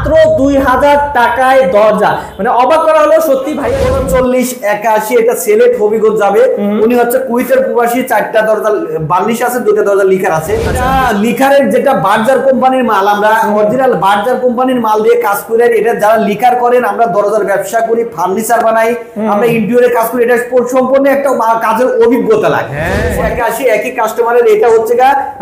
মাত্র 2000 টাকায় দরজা, মানে অবাক করা হলো সত্যি ভাই। 3981 এটা সিলেট হবিগঞ্জ যাবে। উনি হচ্ছে কুয়েতের প্রবাসী, 4টা দরজা বার্নিশ আছে, 2টা দরজা লিখার আছে। এটা লিখারের যেটা বার্জার কোম্পানির মাল, আমরা অরিজিনাল বার্জার কোম্পানির মাল দিয়ে কাজ করি। এটা যারা লিখার করেন, আমরা দরজার ব্যবসা করি, ফার্নিচার বানাই, আমরা ইন্টেরিয়রে কাজ করি। এটা সম্পূর্ণ একটা কাজের অভিজ্ঞতা লাগে। 81 একই কাস্টমারের। এটা হচ্ছে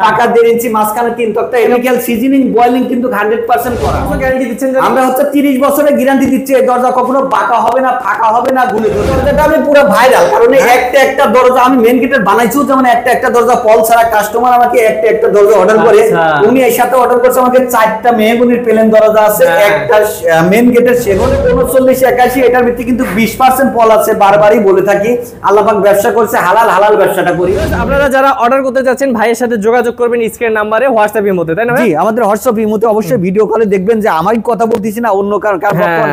টাকা 1.5 ইঞ্চি, মাঝখানে 3 তক্তা, কেমিক্যাল সিজনিং বয়েলিং কিন্তু 100% করা। গ্যারান্টি দিচ্ছেন? আমরা হচ্ছে 30 বছরের গ্যারান্টি দিচ্ছি। এই দরজা কখনো বাঁকা হবে না, ফাঁকা হবে না, গুলে দরজাটা আমি পুরো ভাইরাল, কারণ একটা দরজা আমি মেন গেটের বানাইছি। যেমন একটা দরজা পল ছাড়া কাস্টমার আমাকে একটা দরজা অর্ডার করে, উনি এর সাথে অর্ডার করছে আমাকে 4টা মেহগনির প্লেন দরজা আছে, একটা মেন গেটের সেগুনে 3981। এটার ভিতরে কিন্তু 20% পল আছে। বারবারই বলে থাকি, আল্লাহ পাক ব্যবসা করছে, হালাল ব্যবসাটা করি। আপনারা যারা অর্ডার করতে যাচ্ছেন ভাইয়ের সাথে যোগাযোগ করবেন স্ক্রিন নাম্বারে, হোয়াটসঅ্যাপ এর মধ্যে, তাই না? জি, আমাদের হোয়াটসঅ্যাপ এর মধ্যে অবশ্যই ভিডিও কলে দেখবেন যে আমি কথা বলতেছি না, অন্য কারণ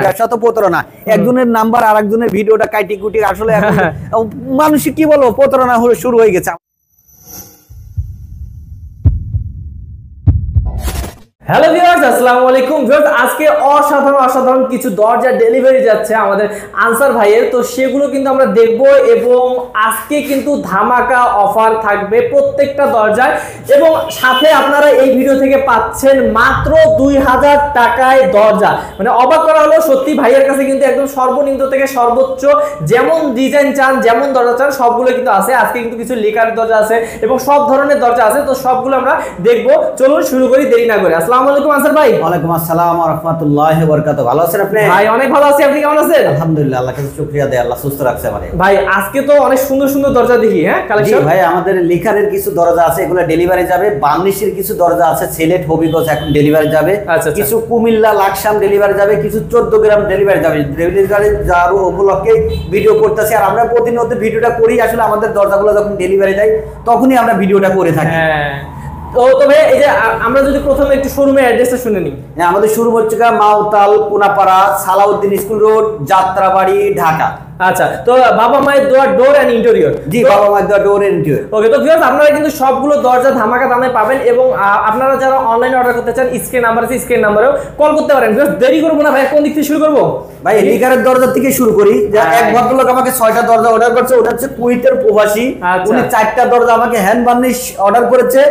ব্যবসা তো প্রতারণা। একজনের নাম্বার আরেকজনের ভিডিওটা কাটি কুটি, আসলে মানুষ কি বলবো, প্রতারণা শুরু হয়ে গেছে। হ্যালো ভিউয়ার্স, আসসালামু আলাইকুম। ভিউয়ার্স, আজকে অসাধারণ কিছু দরজা ডেলিভারি যাচ্ছে আমাদের আনসার ভাইয়ের, তো সেগুলো কিন্তু আমরা দেখব। এবং আজকে কিন্তু ধামাকা অফার থাকবে প্রত্যেকটা দরজায়, এবং সাথে আপনারা এই ভিডিও থেকে পাচ্ছেন মাত্র 2000 টাকায় দরজা। মানে অবাক করা হলো সত্যি, ভাইয়ের কাছে কিন্তু একদম সর্বনিম্ন থেকে সর্বোচ্চ যেমন ডিজাইন চান, যেমন দরজা চান, সবগুলো কিন্তু আছে। আজকে কিন্তু কিছু লিকার দরজা আছে এবং সব ধরনের দরজা আছে, তো সবগুলো আমরা দেখবো। চলুন শুরু করি, দেরি না করে। আসসালামু আলাইকুম আনসার ভাই। ওয়ালাইকুম আসসালাম ওয়া রাহমাতুল্লাহি ওয়া বারাকাতুহু। ভালো আছেন আপনি? ভাই অনেক ভালো আছি, আপনি কেমন আছেন? আলহামদুলিল্লাহ, আল্লাহর কাছে শুকরিয়া দেই, আল্লাহ সুস্থ রাখছে আমারে। ভাই আজকে তো অনেক সুন্দর দরজা দেখি, হ্যাঁ কালেকশন। জি ভাই, আমাদের লিখারের কিছু দরজা আছে, এগুলো ডেলিভারি যাবে। বার্নিশের কিছু দরজা আছে, সিলেট হবিগঞ্জ এখন ডেলিভারি যাবে। কিছু কুমিল্লা লাকসাম ডেলিভারি যাবে, কিছু 14 গ্রাম ডেলিভারি যাবে। ডেলিভারি যাওয়ার উপলক্ষে ভিডিও করতেছি, আর আমরা প্রতিনিয়ত ভিডিওটা করি। আসলে আমাদের দরজাগুলো যখন ডেলিভারি দেয় তখনই আমরা ভিডিওটা করে থাকি। তো তবে এই যে আমরা যদি প্রথমে একটু শোরুমের অ্যাড্রেসটা শুনে নিই। আমাদের শোরুম হচ্ছে মাওতাল, কোনাপাড়া, সালাউদ্দিন স্কুল রোড, যাত্রাবাড়ি, ঢাকা। আচ্ছা, তো বাবা মায়ের ডোর এন্ড ইন্টেরিয়র। জি, বাবা মায়ের ডোর এন্ড ইন্টেরিয়র। ওকে, তো ভিউয়ার্স আপনারা কিন্তু সবগুলো দরজা ধামাকা দামে পাবেন, এবং আপনারা যারা অনলাইনে অর্ডার করতে চান স্ক্রিন নাম্বার আছে, স্ক্রিন নাম্বারেও কল করতে পারেন। ভিউয়ার্স দেরি করব না ভাই, কোন দিক থেকে শুরু করব? ভাই লিকারের দরজা থেকে শুরু করি। এক ভদ্রলোক আমাকে 6টা দরজা অর্ডার করেছে, ওটা হচ্ছে কুয়েতের প্রবাসী। উনি 4টা দরজা আমাকে হ্যান্ড বার্নিশ অর্ডার করেছে,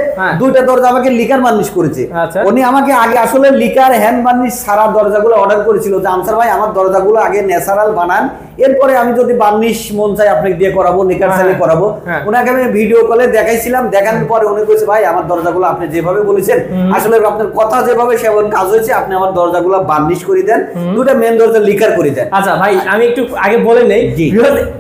2টা দরজা আমাকে লিকার বার্নিশ করেছে। উনি আমাকে আগে আসলে লিকার হ্যান্ড বার্নিশ সারা দরজাগুলো অর্ডার করেছিল যে আনসার ভাই আমার দরজাগুলো আগে ন্যাচারাল বানান, এরপরে আমি যদি বার্নিশ মন চাই আপনাকে দিয়ে করাবো, লিকার চাইলে করাবো। ওনাকে আমি ভিডিও কলে দেখাইছিলাম, দেখানোর পরে উনি কইছে ভাই আমার দরজাগুলো আপনি যেভাবে বলেছেন, আসলে আপনার কথা যেভাবে সেভাবে কাজ হয়েছে, আপনি আমার দরজাগুলো বার্নিশ করে দেন, 2টা মেন দরজা লিকার করে দেন। আচ্ছা ভাই, আমি একটু আগে বলে নেই,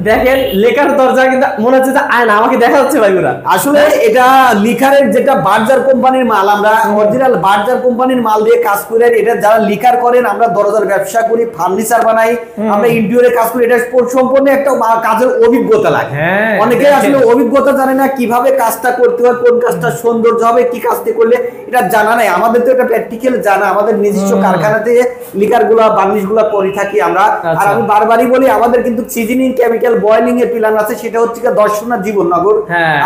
দেখেন লেকার দরজা কিন্তু মনে হচ্ছে যে আয়না, আমাকে দেখা যাচ্ছে ভাই ওরা। আসলে এটা লিকারের যেটা বার্জার কোম্পানির মাল, আমরা অরিজিনাল বার্জার কোম্পানির মাল দিয়ে কাজ করি। এটা যারা লিকার করেন, আমরা দরজার ব্যবসা করি, ফার্নিচার বানাই, আমরা ইন্টেরিয়রে কাজ করি। এটা সম্পূর্ণ একটা কাজের অভিজ্ঞতা লাগে। অনেকে আসলে অভিজ্ঞতা জানে না কিভাবে কাজটা করতে হয়, কোন কাজটা সৌন্দর্য হবে, কি কাজটি করলে, এটা জানা নাই। আমাদের তো এটা প্র্যাকটিক্যাল জানা, আমাদের নিজস্ব কারখানাতে লিকার গুলা বার্নিশ গুলা করে থাকি আমরা। আর আমি বারবারই বলি, আমাদের কিন্তু সিজনিং কেমিক্যাল বয়েলিং এর প্ল্যান আছে, সেটা হচ্ছে দর্শনা জীবননগর।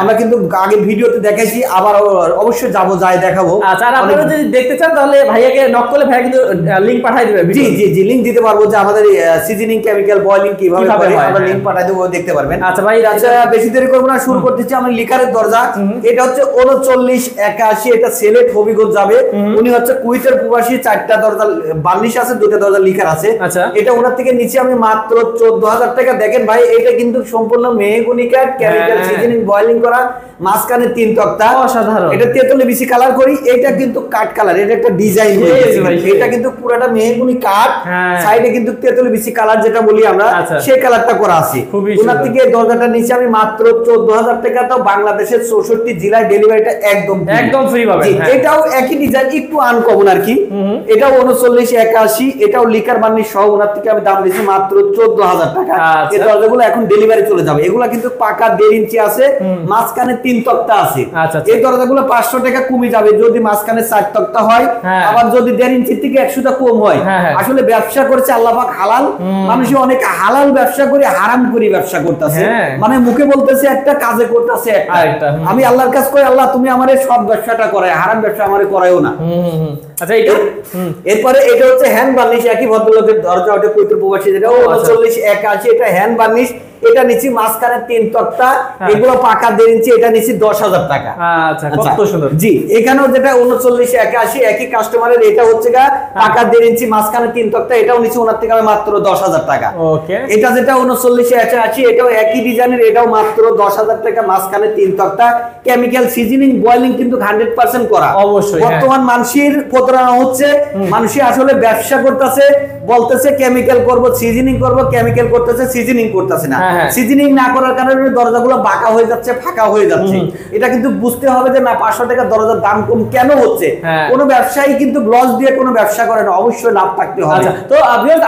আমরা কিন্তু আগে ভিডিওতে দেখাইছি, আবার অবশ্যই যাবো, যাই দেখাবো। আচ্ছা, আর আপনারা যদি দেখতে চান তাহলে ভাইয়াকে নক করলে ভাইয়া কিন্তু লিংক পাঠিয়ে দিবে। জি, লিংক দিতে পারবো যে আমাদের সিজনিং কেমিক্যাল বয়েলিং কিভাবে করে, আমরা লিংক পাঠিয়ে দেবো, দেখতে পারবেন। আচ্ছা ভাই, আচ্ছা বেশি দেরি করব না, শুরু করতেছি। আমি লিকারের দরজা, এটা হচ্ছে 3981, এটা সিলেট হবিগঞ্জ যাবে। উনি হচ্ছে কুয়েতের প্রবাসী, 4টা দরজা বার্নিশ আছে, 2টা দরজা লিকার আছে। এটা ওনার থেকে নিচে আমি মাত্র 14000 টাকা। দেখেন ভাই, এটা কিন্তু সম্পূর্ণ মেহগনি কাঠ, কেমিক্যাল সিজনিং বয়েলিং করা, মাঝখানে 3 তক্তা, অসাধারণ। এটা 43 বিসি কালার করি। এটা কিন্তু কাঠ কালার, এটা একটা ডিজাইন। এটা কিন্তু পুরোটা মেহগনি কাঠ, সাইডে কিন্তু 43 বিসি কালার যেটা বলি আমরা, সেই কালারটা করা আছে। ওনার থেকে দরজাটা নিচে আমি মাত্র 14000 টাকা। তো বাংলাদেশের 64 জেলায় ডেলিভারিটা একদম ফ্রি পাবেন। এটাও একই ডিজাইন, একটু আনকমন আর কি। এটাও 3981, এটাও লিকার বার্নিশ সহ ওনার থেকে আমি দাম দিয়েছি মাত্র 14000 টাকা। এই দরজাগুলো এখন ডেলিভারি চলে যাবে। এগুলা কিন্তু পাকা 1.5 ইঞ্চি আছে, মাঝখানে 3 তক্তা আছে। এই দরজাগুলো 500 টাকা কমে যাবে যদি মাঝখানে 4 তক্তা হয়, আবার যদি 1.5 ইঞ্চি থেকে 100টা কম হয়। আসলে ব্যবসা করছে আল্লাহ পাক হালাল, মানুষ অনেক হালাল ব্যবসা করে হারাম করে ব্যবসা করতেছে, মানে মুখে বলতেছে একটা, কাজে করতেছে একটা। আমি আল্লাহর কাছে কই, আল্লাহ তুমি আমারে সব ব্যবসাটা করায়, হারাম ব্যবসা আমারে করায়ও না। আচ্ছা এটা এরপরে এটা হচ্ছে হ্যান্ড বার্নিশ, একই ভদ্রলোকের দরজা, ওটা কুইতের প্রবাসী, যেটা 3981, এটা হ্যান্ড বার্নিশ, এটা নিচে মাঝখানে 3 তক্তা, এগুলো পাকা 1.5 ইঞ্চি, এটা নিচে 10,000 টাকা। আচ্ছা কত সুন্দর। জি, এখানেও যেটা 3981 একই কাস্টমারের, এটা হচ্ছে পাকা 1.5 ইঞ্চি, মাঝখানে 3 তক্তা, এটাও নিচে ওনার থেকে মাত্র 10,000 টাকা। ওকে, এটা যেটা 3981, এটাও একই ডিজাইনের, এটাও মাত্র 10,000 টাকা, মাঝখানে 3 তক্তা, কেমিক্যাল সিজনিং বয়লিং কিন্তু 100% করা। অবশ্যই বর্তমান মানুষের প্রতারণা হচ্ছে, মানুষ আসলে ব্যবসা করতেছে, বলতেছে কেমিক্যাল করব, সিজনিং করব, কেমিক্যাল করতেছে, সিজনিং করতেছে না। সিজনিং না করার কারণে দরজাগুলো বাঁকা হয়ে যাচ্ছে, ফাঁকা হয়ে যাচ্ছে। এটা কিন্তু বুঝতে হবে যে না, 500 টাকা দরজার দাম কম কেন হচ্ছে। কোন ব্যবসায়ী কিন্তু লস দিয়ে কোনো ব্যবসা করে না, অবশ্যই লাভ থাকতে হবে। তো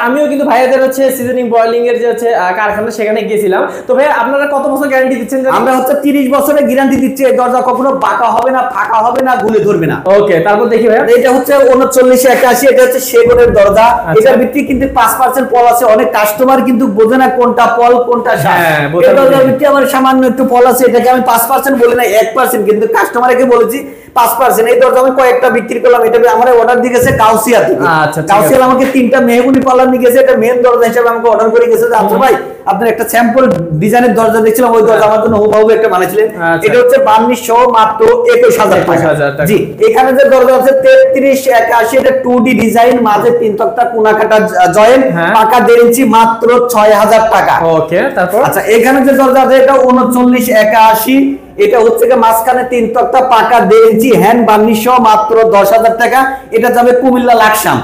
আমিও কিন্তু ভাইয়াদের হচ্ছে সিজনিং বয়লিং এর যে হচ্ছে কারখানা, সেখানে গিয়েছিলাম। তো ভাই আপনারা কত বছর গ্যারান্টি দিচ্ছেন? আমরা হচ্ছে 30 বছরের গ্যারান্টি দিচ্ছি, এই দরজা কখনো বাঁকা হবে না, ফাঁকা হবে না, গুলে ধরবে না। ওকে, তারপর দেখি ভাই, এটা হচ্ছে 3981, এটা হচ্ছে সেগুনের দরজা। এটার ভিত্তি কিন্তু 5% পল আছে, অনেক কাস্টমার কিন্তু বোঝে না কোনটা পল কোনটা শাস। এই দরজার ভিত্তি আমার সামান্য একটু পল আছে, এটাকে আমি 5% বলি না, 1%, কিন্তু কাস্টমারকে বলেছি 5%। এই দরজা আমি কয়েকটা বিক্রি করলাম, এটা আমার অর্ডার দিয়ে গেছে কাউসিয়া থেকে। কাউসিয়া আমাকে 3টা মেহগুনি পাল্লা নিয়ে গেছে, এটা মেন দরজা হিসেবে আমাকে অর্ডার করে গেছে যে আচ্ছা ভাই, আপনার একটা স্যাম্পল ডিজাইনের দরজা দেখছিলাম, ওই দরজা আমার জন্য হুবহু একটা বানাইছিলেন। এটা হচ্ছে বার্নিশ সহ মাত্র 21,000 টাকা। জি, এখানে যে দরজা আছে 3381, এটা 2D ডিজাইন, মাঝে 3 তক্তা, কোনা কাটা জয়েন্ট, পাকা 1.5 ইঞ্চি, মাত্র 6,000 টাকা। ওকে, তারপর আচ্ছা, এখানে যে দরজা আছে এটা 3981, এটা হচ্ছে মাঝখানে 3 তক্তা, পাকা 1.5 ইঞ্চি, হ্যান্ড বার্নিশ সহ মাত্র 10,000 টাকা। এটা যাবে কুমিল্লা লাকসাম।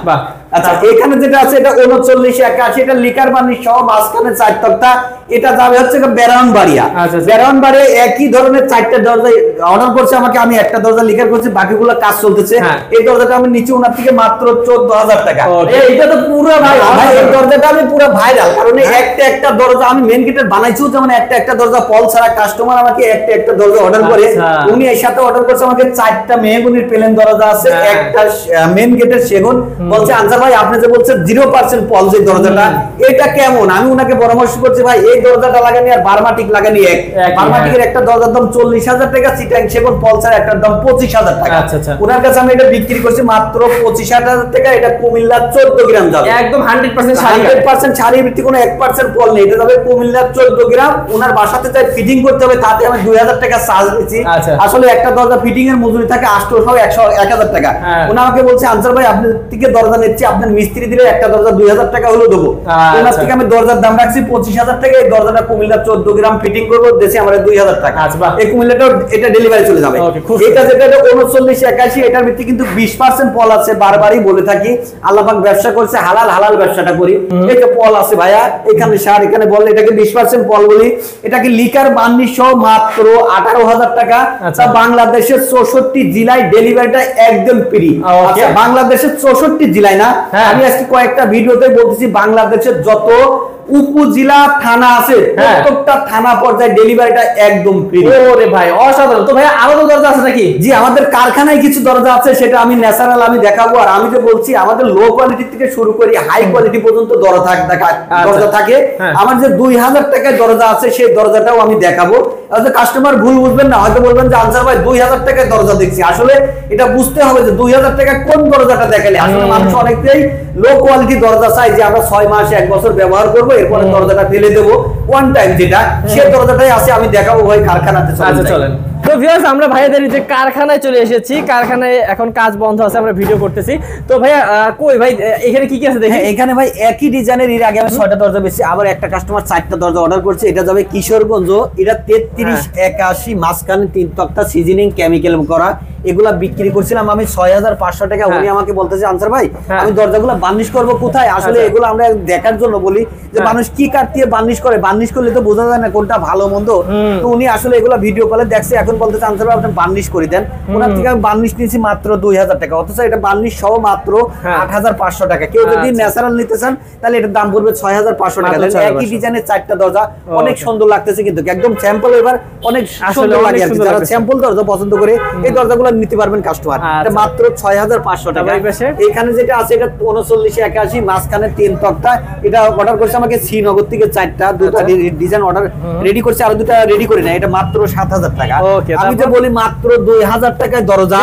আচ্ছা, এখানে যেটা আছে এটা 3981, এটা লিকার বার্নিশ সহ মাঝখানে 4 তক্তা, এটা যাবে হচ্ছে বেরাউনবাড়িয়া। বেরাউনবাড়িয়া একই ধরনের 4টা দরজা অর্ডার করছে আমাকে, আমি একটা দরজা লিকার করছি, বাকিগুলো কাজ চলতেছে। এই দরজাটা আমি নিচে ওনার থেকে মাত্র 14,000 টাকা। এটা তো পুরো ভাই, এই দরজাটা আমি পুরো ভাইরাল, কারণ একটা দরজা আমি মেন গেটের বানাইছিও, যেমন একটা দরজা পল ছাড়া কাস্টমার আমাকে একটা দরজা অর্ডার করে, উনি এর সাথে অর্ডার করছে আমাকে 4টা মেহগুনির প্লেন দরজা আছে, একটা মেন গেটের সেগুন। বলছে আনসার ভাই, আপনি যে বলছেন 0% পল যে দরজাটা, এটা কেমন? আমি উনাকে পরামর্শ করছি, ভাই এই দরজাটা লাগানি আর বারমাটিক লাগানি এক। বারমাটিকের একটা দরজার দাম 40,000 টাকা, চিটাং সেগুন পল ছাড়া একটার দাম 25,000 টাকা। উনার কাছে আমি এটা বিক্রি করছি মাত্র 25,000 টাকা। এটা কুমিল্লা 14 গ্রাম যাবে, একদম 100% শাড়ির ভিত্তি, কোনো 1% পল নেই। এটা যাবে কুমিল্লা 14 গ্রাম। উনার বাসাতে যাই ফিটিং করতে হবে, তাতে আমি 2,000 টাকা চার্জ দিচ্ছি। আসলে একটা দরজা ফিটিং এর মজুরি থাকে 800-1,000 টাকা। উনি আমাকে বলছে আনসার ভাই, আপনার থেকে দরজা নিচ্ছি, আপনার মিস্ত্রি দিলে একটা দরজা 2,000 টাকা হলো দেবো। ওনার থেকে আমি দরজার দাম রাখছি 25,000 টাকা। এই দরজাটা কুমিল্লা 14 গ্রাম ফিটিং করবো, দেশে আমার 2,000 টাকা। এই কুমিল্লাটাও এটা ডেলিভারি চলে যাবে। এটা যেটা 3981, এটার ভিত্তি কিন্তু 20% পল আছে, বারবারই বলে থাকি। আল্লাহ পাক ব্যবসা করছে, হালাল ব্যবসাটা করি। এটা পল আছে ভাইয়া, এখানে সার, এখানে বল, এটাকে 20% পল বলি। এটাকে লিকার বার্নিশ সহ মাত্র 18,000 টাকা। বাংলাদেশের 64 জেলায় ডেলিভারিটা একদম ফ্রি। আচ্ছা, বাংলাদেশের 64 জেলায় না, আমি আজকে কয়েকটা ভিডিওতে বলতেছি, বাংলাদেশের যত উপজেলা থানা আছে প্রত্যেকটা থানা পর্যায়ে ডেলিভারিটা একদম ফ্রি। ওরে ভাই অসাধারণ। তো ভাই আরো তো দরজা আছে নাকি? জি, আমাদের কারখানায় কিছু দরজা আছে, সেটা আমি ন্যাচারাল আমি দেখাবো। আর আমি যে বলছি, আমাদের লো কোয়ালিটি থেকে শুরু করি হাই কোয়ালিটি পর্যন্ত দরজা থাকে। আমার যে 2,000 টাকায় দরজা আছে, সেই দরজাটাও আমি দেখাবো। কাস্টমার ভুল বুঝবেন না, হয়তো বলবেন যে আনসার ভাই 2,000 টাকায় দরজা দেখছি। আসলে এটা বুঝতে হবে যে 2,000 টাকা কোন দরজাটা দেখালে। আসলে মানুষ অনেকটাই লো কোয়ালিটি দরজা চাই, যে আমরা 6 মাস 1 বছর ব্যবহার করবো, এরপরে দরজাটা ফেলে দেবো ওয়ান টাইম, যেটা সেই দরজাটাই আছে। আমি দেখাবো ভাই কারখানাতে। চলেন। তো ভিউয়ার্স, আমরা ভাইয়াদের যে কারখানায় চলে এসেছি। কারখানায় এখন কাজ বন্ধ আছে, আমরা ভিডিও করতেছি। তো ভাইয়া কই ভাই, এখানে কি কি আছে দেখি? এখানে ভাই একই ডিজাইনের, এর আগে আমি 6টা দরজা বেশি, আবার একটা কাস্টমার 4টা দরজা অর্ডার করছে। এটা যাবে কিশোরগঞ্জ। এটা 3381, মাঝখানে 3 তক্তা, সিজনিং কেমিক্যাল করা। এগুলা বিক্রি করছিলাম আমি 6,500 টাকা। উনি আমাকে বলতেছে আনসার ভাই, আমি দরজাগুলো বার্নিশ করব কোথায়? আসলে এগুলো আমরা দেখার জন্য বলি যে মানুষ কি কাঠ দিয়ে বার্নিশ করে, বার্নিশ করলে তো বোঝা যায় না কোনটা ভালো মন্দ। তো উনি আসলে এগুলো ভিডিও কলে দেখছে, এখন বলতেছে আনসার ভাই আপনি বার্নিশ করে দেন। ওনার থেকে আমি বার্নিশ নিয়েছি মাত্র 2,000 টাকা, অথচ এটা বার্নিশ সহ মাত্র 8,500 টাকা। কেউ যদি ন্যাচারাল নিতে চান তাহলে এটার দাম পড়বে 6,500 টাকা। একই ডিজাইনের 4টা দরজা, অনেক সুন্দর লাগতেছে কিন্তু একদম স্যাম্পল। এবার অনেক সুন্দর লাগে আর কি। যারা স্যাম্পল দরজা পছন্দ করে এই দরজাগুলো নিতে পারবেন কাস্টমার। আচ্ছা। এটা মাত্র 6500 টাকা। এখানে যেটা আছে এটা 3981, মাঝখানে 3 তক্তা। এটা অর্ডার করছে আমাকে শ্রীনগর থেকে 4টা, দুটো ডিজাইন অর্ডার রেডি করছে, আর দুটো রেডি করে না। এটা মাত্র 7000 টাকা। আমি যে বলি মাত্র 2000 টাকায় দরজা,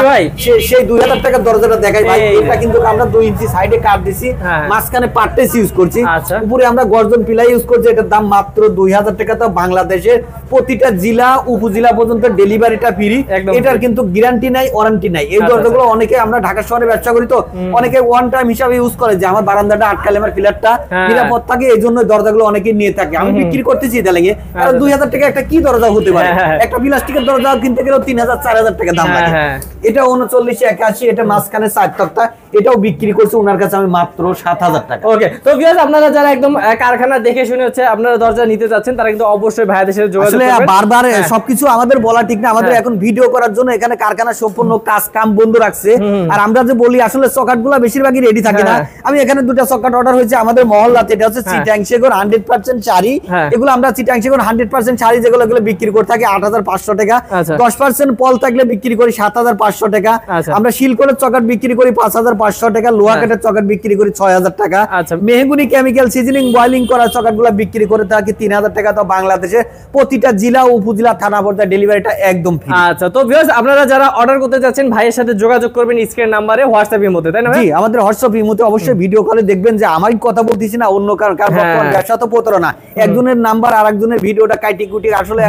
সেই 2000 টাকার দরজাটা দেখাই ভাই। এটা কিন্তু আমরা 2 ইঞ্চি সাইডে কাট দিছি, মাঝখানে পার্টেস ইউজ করছি, উপরে আমরা গর্জন পিলাই ইউজ করছি। এটার দাম মাত্র 2000 টাকা। তো বাংলাদেশের প্রতিটা জেলা উপজেলা পর্যন্ত ডেলিভারিটা ফ্রি। এটার কিন্তু গ্যারান্টি নাই, ওয়ারেন্টি নাই। এই দরজাগুলো অনেকে আমরা ঢাকা শহরে ব্যবসা করি, তো অনেকে ওয়ান টাইম হিসাবে ইউজ করে যে আমার বারান্দাটা আটকালে আমার পিলারটা নিরাপদ থাকে, এই জন্য দরজাগুলো অনেকে নিয়ে থাকে। আমি বিক্রি করতেছি এটা লাগে। আর 2000 টাকা একটা কি দরজা হতে পারে? একটা প্লাস্টিকের দরজা কিনতে গেলেও 3000 4000 টাকা দাম লাগে। এটা 3981, এটা মাঝখানে 4 তক্তা। এটাও বিক্রি করছে ওনার কাছে আমি মাত্র 7000 টাকা। ওকে, তো ভিউয়ার্স আপনারা যারা একদম কারখানা দেখে শুনে হচ্ছে আপনারা দরজা নিতে যাচ্ছেন, তারা কিন্তু অবশ্যই ভাইয়াদের সাথে যোগাযোগ করবেন। আসলে বারবার সবকিছু আমাদের বলা ঠিক না। আমাদের এখন ভিডিও করার জন্য এখানে কারখানা সম্পূর্ণ কাজ কাম বন্ধ রাখছে। আর আমরা যে বলি আসলে সকেটগুলো বেশিরভাগই রেডি থাকে না। আমি এখানে দুটো সকেট অর্ডার হয়েছে আমাদের মহল্লাতে। এটা হচ্ছে চিটাং সেগুন 100% শাড়ি। এগুলো আমরা চিটাং সেগুন 100% শাড়ি যেগুলো বিক্রি করে থাকি 8500 টাকা। 10% পল থাকলে বিক্রি করি 7500 টাকা। আমরা শিলকলের চকেট বিক্রি করি 5500 টাকা। লোহা কাঠের চকেট বিক্রি করি 6000 টাকা। মেহগুনি কেমিক্যাল সিজনিং বয়লিং করা চকেটগুলো বিক্রি করে থাকি 3000 টাকা। তো বাংলাদেশে প্রতিটা জেলা উপজেলা থানা পর্যায়ে ডেলিভারিটা একদম ফ্রি। আচ্ছা, তো ভিউয়ার্স আপনারা যারা অর্ডার করতে যাচ্ছেন ভাইয়ের সাথে যোগাযোগ করবেন স্ক্রিন নাম্বারে, হোয়াটসঅ্যাপ ইমোতে, তাই না? জি, আমাদের হোয়াটসঅ্যাপ ইমোতে অবশ্যই ভিডিও কলে দেখবেন যে আমি কথা বলতেছি না, অন্য কার ব্যবসা তো প্রতারণা। একজনের নাম্বার আরেকজনের ভিডিওটা কাটি কুটি আসলে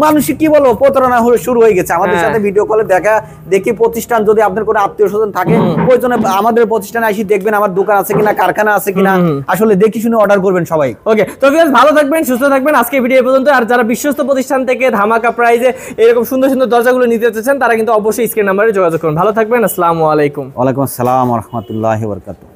মানুষ কি বলবো প্রতারণা শুরু হয়ে গেছে। আমাদের সাথে ভিডিও কলে দেখা দেখি প্রতিষ্ঠান, যদি আপনার কোনো আত্মীয় স্বজন থাকে প্রয়োজনে আমাদের প্রতিষ্ঠানে আসি দেখবেন আমার দোকান আছে কিনা, কারখানা আছে কিনা, আসলে দেখি শুনে অর্ডার করবেন সবাই। ওকে, তো ভিউয়ার্স ভালো থাকবেন, সুস্থ থাকবেন। আজকে ভিডিও পর্যন্ত। আর যারা বিশ্বস্ত প্রতিষ্ঠান থেকে ধামাকা প্রাইজে এরকম সুন্দর সুন্দর দরজাগুলো নিতে চাচ্ছেন, তারা কিন্তু অবশ্যই স্ক্রিন নাম্বারে যোগাযোগ করুন। ভালো থাকবেন। আসসালামু আলাইকুম। ওয়ালাইকুম আসসালাম ওয়া রাহমাতুল্লাহি ওয়া বারাকাতুহু।